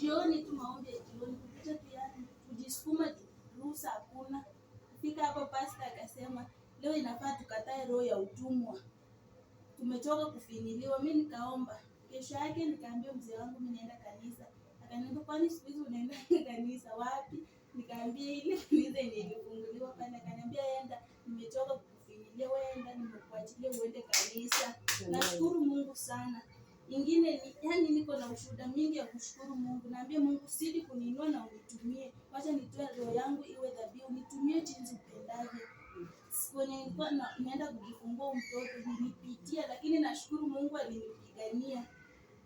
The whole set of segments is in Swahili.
jioni tu, maombi ya jioni, kupita tu, yani kujisukuma tu, ruhusa hakuna. Fika hapo pastor akasema leo inafaa tukatae roho ya utumwa, tumechoka kufinyiliwa. Mimi nikaomba. Kesho yake nikaambia mzee wangu mimi naenda kanisa. Akaniambia kwani siku hizi unaenda kanisa wapi? Nikaambia ile kanisa yenye ilifunguliwa pale. Akaniambia enda, nimechoka kukufinyilia, wewe enda, nimekuachilia uende kanisa. Nashukuru Mungu sana. Ingine ni yani niko na ushuhuda mingi ya kushukuru Mungu. Naambia Mungu sidi kuniinua na unitumie. Wacha nitoe roho yangu iwe dhabihu, nitumie jinsi upendavyo. Kwenye nilikuwa naenda kujifungua mtoto nilipitia, lakini nashukuru Mungu alinipigania.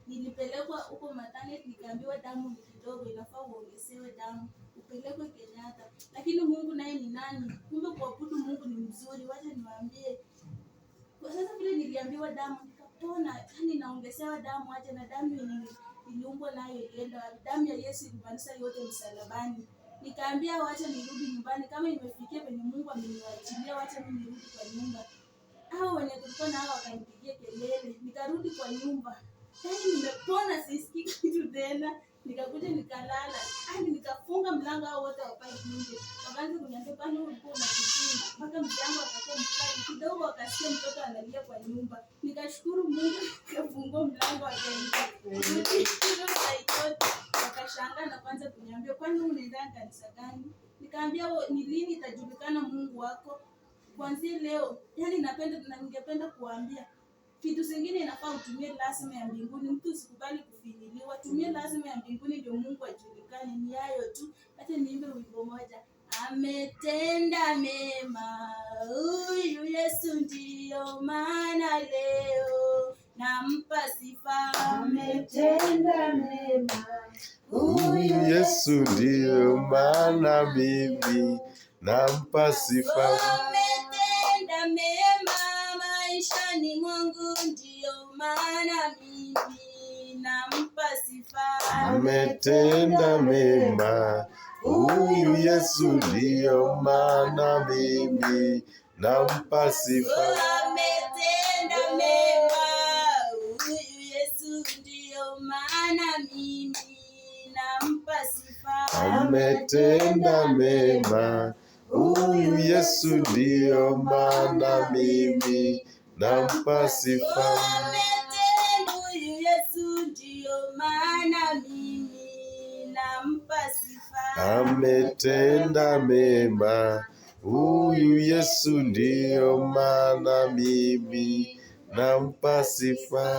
Nilipelekwa huko maternity, nikaambiwa damu ni kidogo, inafaa uongezewe damu upelekwe Kenyatta. Lakini Mungu naye ni nani? Kumbe kuabudu Mungu ni mzuri. Wacha niwaambie, kwa sasa vile niliambiwa damu nikapona, yani naongezewa damu aje, na damu yenye niliumbwa nayo ilienda. Damu ya Yesu ilimaliza yote msalabani. Nikaambia wacha nirudi nyumbani, kama imefikia penye Mungu ameniachilia, wacha mimi nirudi kwa nyumba. Hao wenye tulikuwa nao wakanipigia kelele, nikarudi kwa nyumba. Yaani nimepona, sisikii kitu tena. Nikakuja nikalala, hadi nikafunga mlango, hao wote wakae nje. Wakaanza kuniambia kwani ulikuwa unakitinda? Mpaka mjango akakuwa mkali kidogo, akasikia mtoto analia kwa nyumba. Nikashukuru Mungu, nikafungua mlango akaingia. Wakashangaa na kwanza kuniambia kwani unaenda kanisa gani? Nikaambia ni lini itajulikana Mungu wako? Kuanzia leo, yani ningependa kuambia kitu kingine inafaa utumie lazima ya mbinguni. Mtu usikubali kufinyiliwa, tumie lazima ya mbinguni ndio Mungu ajulikane. Ni hayo tu. Hata niimbe wimbo moja. Ametenda mema huyu Yesu, ndio maana leo nampa sifa. Ametenda mema huyu Yesu, ndio maana mimi nampa sifa. Ametenda mema maishani mwangu, ndio maana mimi nampa sifa. Ametenda mema huyu Yesu, ndio maana mimi nampa sifa. Ametenda mema huyu Yesu, ndio maana mimi nampa sifa. Ametenda mema huyu Yesu, ndio maana mimi nampa sifa. Ametenda huyu Yesu, ndio maana mimi nampa sifa. Ametenda mema huyu Yesu, ndio maana mimi nampa sifa.